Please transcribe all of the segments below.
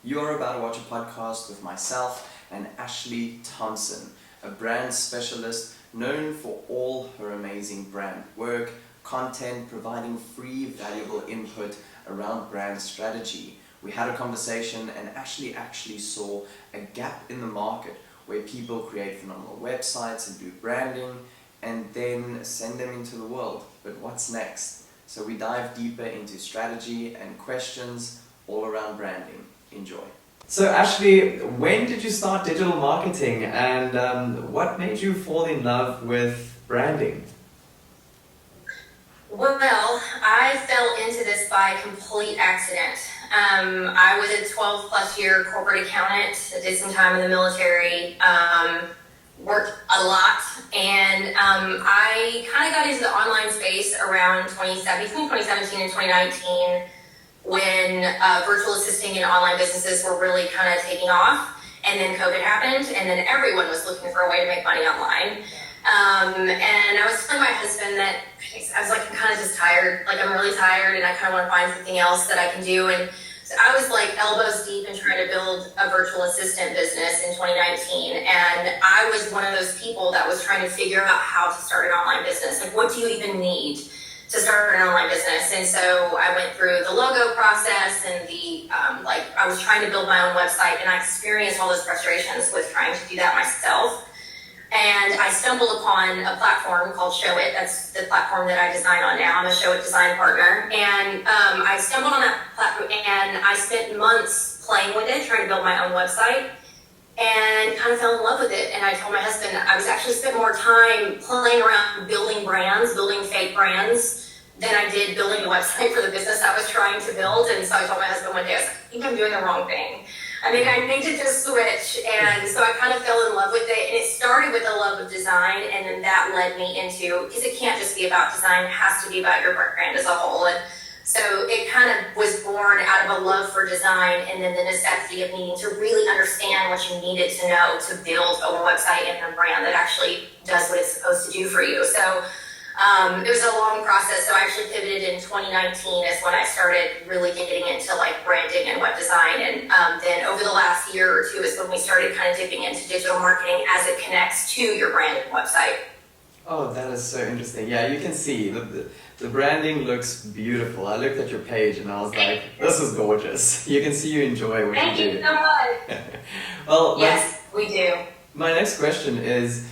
You're about to watch a podcast with myself and Ashlie Thompson, a brand specialist known for all her amazing brand work, content, providing free valuable input around brand strategy. We had a conversation and Ashlie actually saw a gap in the market where people create phenomenal websites and do branding and then send them into the world. But what's next? So we dive deeper into strategy and questions all around branding. Enjoy. So Ashlie, when did you start digital marketing and what made you fall in love with branding? Well, I fell into this by complete accident. I was a 12 plus year corporate accountant. I did some time in the military, worked a lot, and I kind of got into the online space around between 2017 and 2019 when virtual assisting and online businesses were really kind of taking off. And then COVID happened, and then everyone was looking for a way to make money online. And I was telling my husband that I was like, I'm kind of just tired. Like, I'm really tired, and I kind of want to find something else that I can do. And so I was like elbows deep in trying to build a virtual assistant business in 2019. And I was one of those people that was trying to figure out how to start an online business. Like, what do you even need to start an online business? And so I went through the logo process and I was trying to build my own website, and I experienced all those frustrations with trying to do that myself. And I stumbled upon a platform called Show It. That's the platform that I design on now. I'm a Show It design partner. And I stumbled on that platform, and I spent months playing with it, trying to build my own website, and kind of fell in love with it. And I told my husband I was actually spent more time playing around building brands, building fake brands, than I did building the website for the business I was trying to build. And so I told my husband one day, I was like, I think I'm doing the wrong thing. I think I need to just switch. And so I kind of fell in love with it. And it started with a love of design, and then that led me into, because it can't just be about design, it has to be about your brand as a whole. And so it kind of was born out of a love for design, and then the necessity of needing to really understand what you needed to know to build a website and a brand that actually does what it's supposed to do for you. So it was a long process. So I actually pivoted in 2019 is when I started really getting into like branding and web design. And then over the last year or two is when we started kind of dipping into digital marketing as it connects to your brand and website. Oh, that is so interesting. Yeah, you can see the branding looks beautiful. I looked at your page and I was like, this is gorgeous. You can see you enjoy what Thank you do. you so much. Well, Yes, we do. my next question is,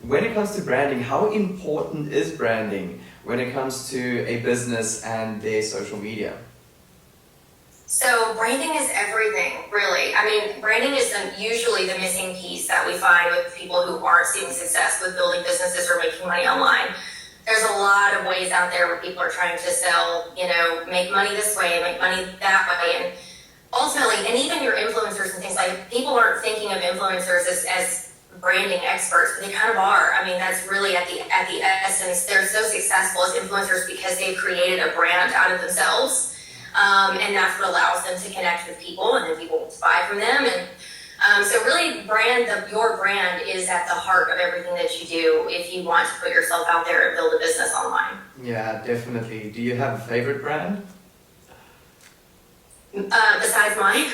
when it comes to branding, how important is branding when it comes to a business and their social media? So branding is everything, really. I mean, branding is usually the missing piece that we find with people who aren't seeing success with building businesses or making money online. There's a lot of ways out there where people are trying to sell, make money this way, make money that way. And ultimately, and even your influencers and things like, people aren't thinking of influencers as branding experts, but they kind of are. I mean, that's really at the essence. They're so successful as influencers because they've created a brand out of themselves, and that's what allows them to connect with people, and then people buy from them. And so really, your brand is at the heart of everything that you do if you want to put yourself out there and build a business online. Yeah, definitely. Do you have a favorite brand? Besides mine.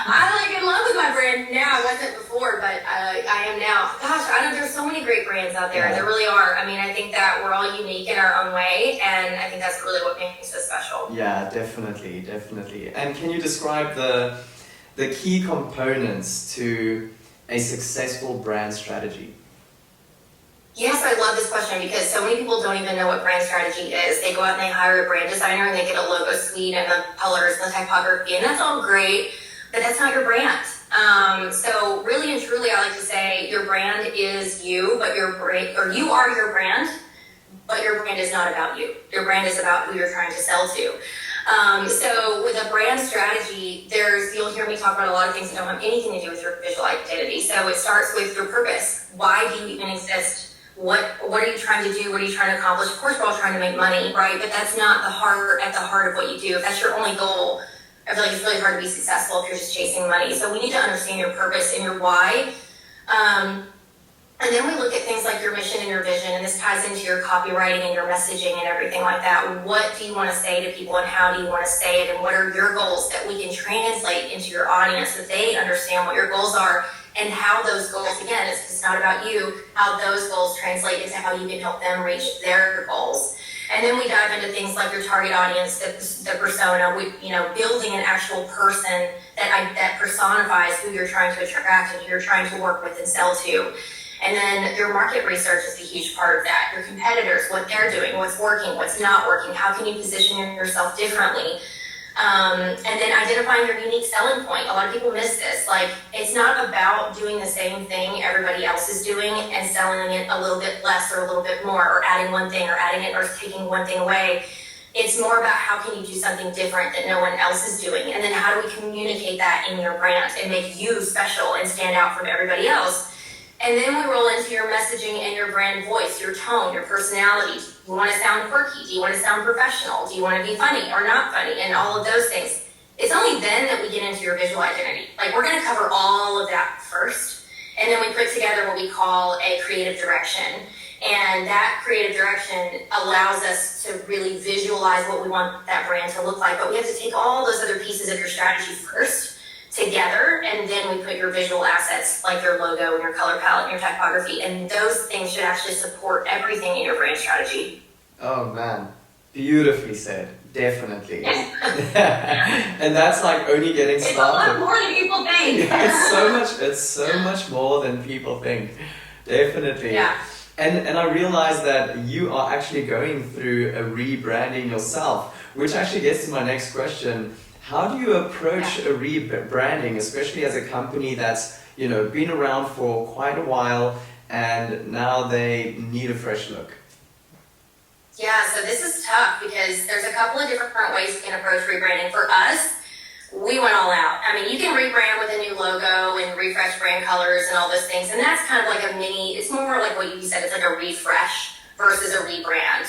I'm in love with my brand now. I wasn't before, but I am now. Gosh, there's so many great brands out there. Yeah. There really are. I mean, I think that we're all unique in our own way, and I think that's really what makes me so special. Yeah, definitely. And can you describe the key components to a successful brand strategy? Yes, I love this question because so many people don't even know what brand strategy is. They go out and they hire a brand designer and they get a logo suite and the colors and the typography, and that's all great, but that's not your brand. So really and truly, I like to say your brand is you, but you are your brand, but your brand is not about you. Your brand is about who you're trying to sell to. So with a brand strategy, you'll hear me talk about a lot of things that don't have anything to do with your visual identity. So it starts with your purpose. Why do you even exist? What are you trying to do? What are you trying to accomplish? Of course, we're all trying to make money, right? But that's not at the heart of what you do. If that's your only goal, I feel like it's really hard to be successful if you're just chasing money. So we need to understand your purpose and your why. And then we look at things like your mission and your vision, and this ties into your copywriting and your messaging and everything like that. What do you want to say to people, and how do you want to say it, and what are your goals that we can translate into your audience so that they understand what your goals are and how those goals, again, it's not about you, how those goals translate into how you can help them reach their goals. And then we dive into things like your target audience, the persona, building an actual person that personifies who you're trying to attract and who you're trying to work with and sell to. And then your market research is a huge part of that. Your competitors, what they're doing, what's working, what's not working, how can you position yourself differently? And then identifying your unique selling point. A lot of people miss this. Like, it's not about doing the same thing everybody else is doing and selling it a little bit less or a little bit more, or adding one thing or adding it or taking one thing away. It's more about how can you do something different that no one else is doing, and then how do we communicate that in your brand and make you special and stand out from everybody else. And then we roll into your messaging and your brand voice, your tone, your personality. Do you want to sound quirky? Do you want to sound professional? Do you want to be funny or not funny? And all of those things. It's only then that we get into your visual identity. Like, we're going to cover all of that first. And then we put together what we call a creative direction. And that creative direction allows us to really visualize what we want that brand to look like. But we have to take all those other pieces of your strategy first together, and then we put your visual assets like your logo and your color palette and your typography, and those things should actually support everything in your brand strategy. Oh man, beautifully said. Definitely. And that's like only getting started. It's a lot more than people think. Yeah, it's so much more than people think. Definitely. Yeah. And I realize that you are actually going through a rebranding yourself, which actually gets to my next question. How do you approach a rebranding, especially as a company that's, been around for quite a while and now they need a fresh look? Yeah, so this is tough because there's a couple of different ways you can approach rebranding. For us, we went all out. I mean, you can rebrand with a new logo and refresh brand colors and all those things, and that's kind of like it's more like what you said, it's like a refresh versus a rebrand.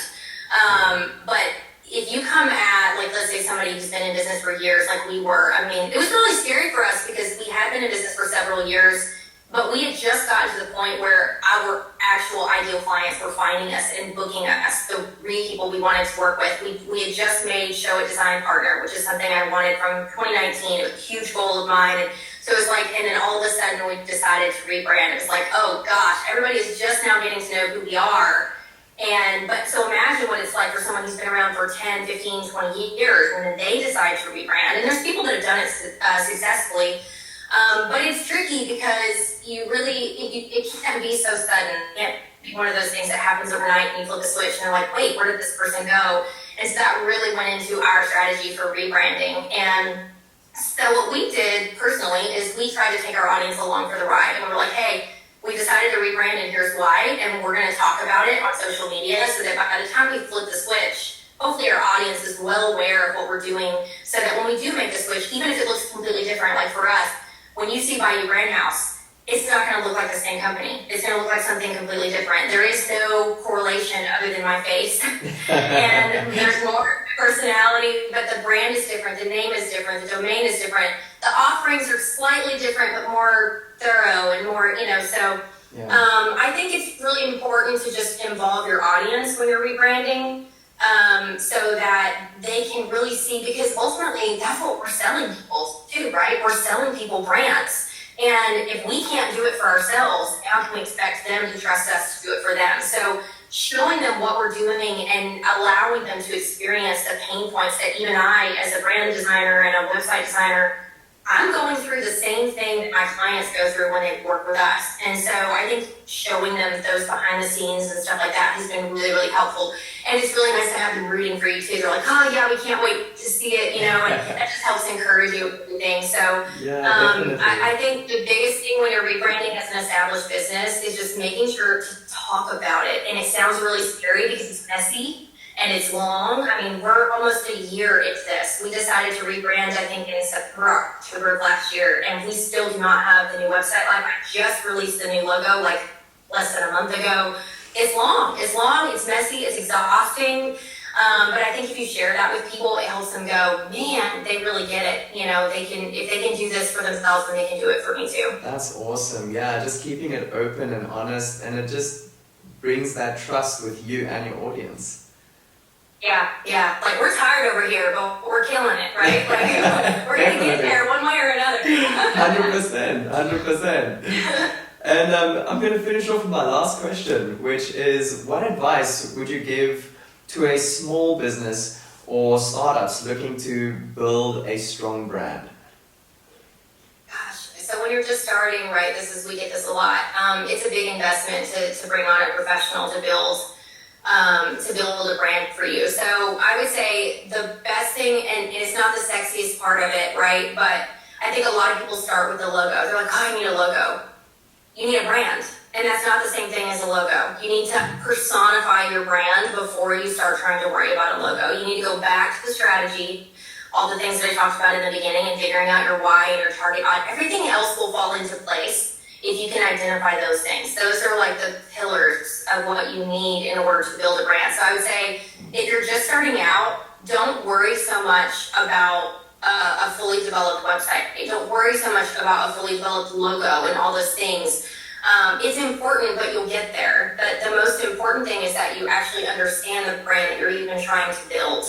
But if you come at, like, let's say somebody who's been in business for years, like we were, I mean, it was really scary for us because we had been in business for several years, but we had just gotten to the point where our actual ideal clients were finding us and booking us, the people we wanted to work with. We had just made Show It Design Partner, which is something I wanted from 2019. It was a huge goal of mine. And so it was like, and then all of a sudden we decided to rebrand. It was like, oh gosh, everybody is just now getting to know who we are. But so imagine what it's like for someone who's been around for 10, 15, 20 years, and then they decide to rebrand. And there's people that have done it successfully, but it's tricky because it can't be so sudden. It can't be one of those things that happens overnight and you flip a switch and they're like, wait, where did this person go? And so that really went into our strategy for rebranding. And so what we did personally is we tried to take our audience along for the ride, and we were like, hey, we decided to rebrand and here's why, and we're going to talk about it on social media so that by the time we flip the switch, hopefully our audience is well aware of what we're doing, so that when we do make the switch, even if it looks completely different, like for us, when you see Bayou Brand House, it's not going to look like the same company. It's going to look like something completely different. There is no correlation other than my face. And there's more personality, but the brand is different, the name is different, the domain is different. The offerings are slightly different, but more thorough and more, so I think it's really important to just involve your audience when you're rebranding, so that they can really see, because ultimately that's what we're selling people too, right? We're selling people brands. And if we can't do it for ourselves, how can we expect them to trust us to do it for them? So showing them what we're doing and allowing them to experience the pain points that even I, as a brand designer and a website designer, I'm going through the same thing that my clients go through when they work with us. And so I think showing them those behind the scenes and stuff like that has been really, really helpful. And it's really nice to have them rooting for you too. They're like, oh yeah, we can't wait to see it, and that just helps encourage you with everything. So I think the biggest thing when you're rebranding as an established business is just making sure to talk about it. And it sounds really scary because it's messy and it's long. I mean, we're almost a year into this. We decided to rebrand, I think, in September, October of last year, and we still do not have the new website live. I just released the new logo like less than a month ago. It's long, it's messy, it's exhausting. But I think if you share that with people, it helps them go, man, they really get it. You know, if they can do this for themselves, then they can do it for me too. That's awesome. Yeah, just keeping it open and honest, and it just brings that trust with you and your audience. Yeah. Like, we're tired over here, but we're killing it, right? Like, we're going to get there one way or another. 100%. And I'm going to finish off with my last question, which is, what advice would you give to a small business or startups looking to build a strong brand? Gosh, so when you're just starting, right, we get this a lot. It's a big investment to bring on a professional to build a brand for you. So I would say the best thing, and it's not the sexiest part of it, right? But I think a lot of people start with the logo. They're like, oh, I need a logo. You need a brand. And that's not the same thing as a logo. You need to personify your brand before you start trying to worry about a logo. You need to go back to the strategy, all the things that I talked about in the beginning, and figuring out your why and your target. Everything else will fall into place if you can identify those things. Those are like the pillars of what you need in order to build a brand. So I would say, if you're just starting out, don't worry so much about a fully developed website. Don't worry so much about a fully developed logo and all those things. It's important, but you'll get there. But the most important thing is that you actually understand the brand that you're even trying to build.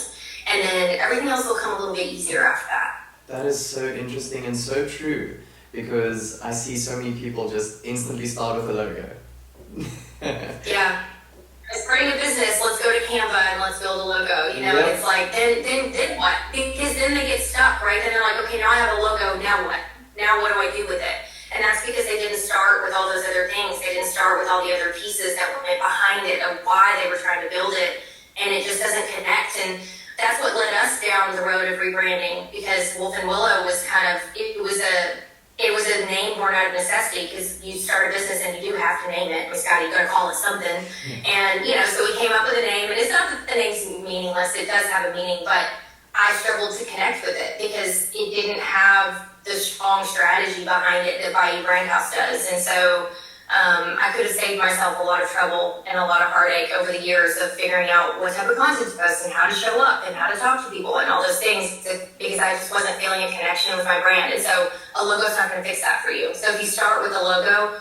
And then everything else will come a little bit easier after that. That is so interesting and so true, because I see so many people just instantly start with a logo. Yeah. Starting a business, let's go to Canva and let's build a logo. You know, It's like, then what? Because then they get stuck, right? Then they're like, okay, now I have a logo, now what? Now what do I do with it? And that's because they didn't start with all those other things. They didn't start with all the other pieces that went behind it of why they were trying to build it. And it just doesn't connect. And that's what led us down the road of rebranding, because Wolf and Willow was it was a name born out of necessity, because you start a business and you do have to name it. Scott, you gotta call it something. And, so we came up with a name, and it's not that the name's meaningless, it does have a meaning, but I struggled to connect with it because it didn't have the strong strategy behind it that Bayou Brand House does. And so I could have saved myself a lot of trouble and a lot of heartache over the years of figuring out what type of content to post and how to show up and how to talk to people and all those things, because I just wasn't feeling a connection with my brand. And so a logo's not going to fix that for you. So if you start with a logo,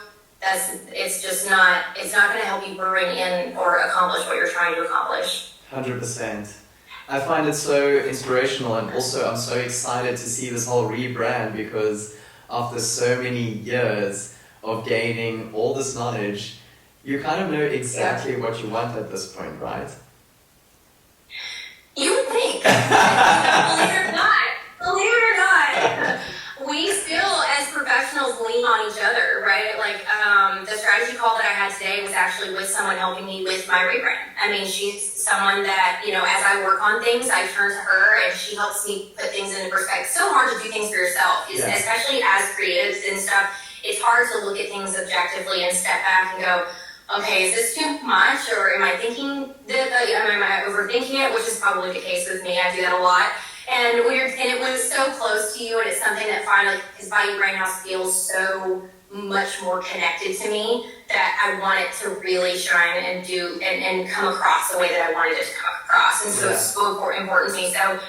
it's not going to help you bring in or accomplish what you're trying to accomplish. 100%. I find it so inspirational, and also I'm so excited to see this whole rebrand, because after so many years of gaining all this knowledge, you kind of know exactly what you want at this point, right? You would think. Believe it or not, we still, as professionals, lean on each other, right? Like, the strategy call that I had today was actually with someone helping me with my rebrand. I mean, she's someone that, as I work on things, I turn to her and she helps me put things into perspective. It's so hard to do things for yourself, especially as creatives and stuff. It's hard to look at things objectively and step back and go, okay, is this too much, or am I thinking that, am I overthinking it, which is probably the case with me. I do that a lot. And it was so close to you, and it's something that finally, because Bayou Brand House feels so much more connected to me, that I want it to really shine and do and come across the way that I wanted it to come across. And so it's so important to me. So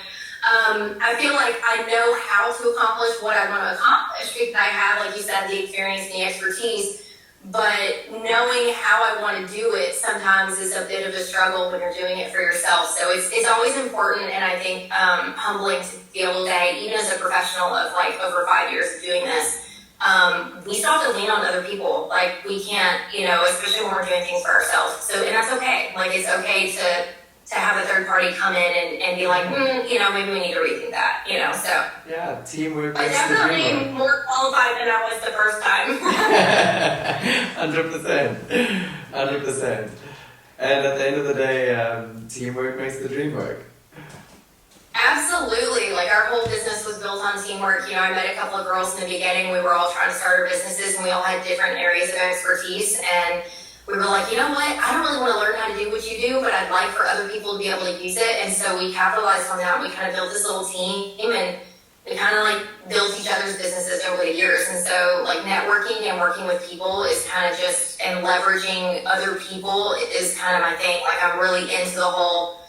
I feel like I know how to accomplish what I want to accomplish, because I have, like you said, the experience and the expertise. But knowing how I want to do it sometimes is a bit of a struggle when you're doing it for yourself. So it's always important, and I think humbling to be able to say, even as a professional of like over 5 years of doing this, we still have to lean on other people. Like, we can't, especially when we're doing things for ourselves. So, and that's okay. Like, it's okay to have a third party come in and be like, maybe we need to rethink that, so. Yeah, teamwork But makes the dream definitely work. more qualified than I was the first time. 100%. And at the end of the day, teamwork makes the dream work. Absolutely. Like, our whole business was built on teamwork. I met a couple of girls in the beginning. We were all trying to start our businesses, and we all had different areas of expertise. And we were like, you know what? I don't really want to learn how to do what you do, but I'd like for other people to be able to use it. And so we capitalized on that. We kind of built this little team, and we kind of like built each other's businesses over the years. And so, like, networking and working with people is kind of just, and leveraging other people is kind of my thing. Like, I'm really into the whole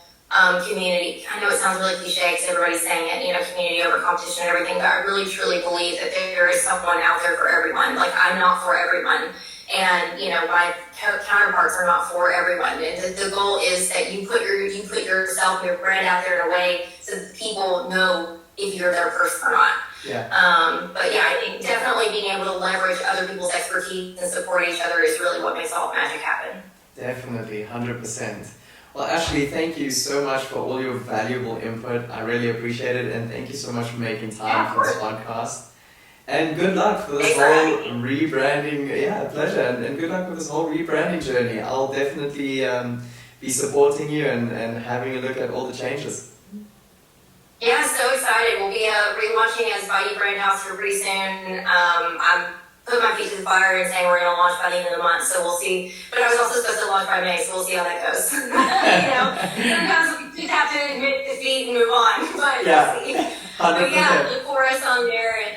community. I know it sounds really cliche because everybody's saying it, community over competition and everything, but I really truly believe that there is someone out there for everyone. Like, I'm not for everyone, and my counterparts are not for everyone. And the goal is that you put yourself and your brand out there in a way so that people know if you're their person or not. Yeah. But yeah, I think definitely being able to leverage other people's expertise and support each other is really what makes all magic happen. Definitely, 100%. Well, Ashlie, thank you so much for all your valuable input. I really appreciate it, and thank you so much for making time for this podcast. And good luck for this whole rebranding. Yeah, pleasure. And good luck with this whole rebranding journey. I'll definitely be supporting you and having a look at all the changes. Yeah, so excited. We'll be relaunching as Bayou Brand House here pretty soon. I'm putting my feet to the fire and saying we're going to launch by the end of the month, so we'll see. But I was also supposed to launch by May, so we'll see how that goes. Sometimes we have to admit defeat and move on, but yeah, we'll see. 100%. But yeah, look for us on there, and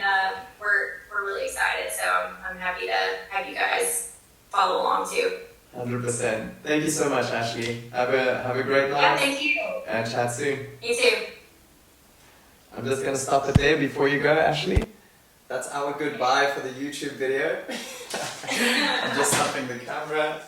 we're really excited. So I'm happy to have you guys follow along too. 100%. Thank you so much, Ashlie. Have a great night. Yeah, thank you. And chat soon. You too. I'm just gonna stop it there before you go, Ashlie. That's our goodbye for the YouTube video. I'm just stopping the camera.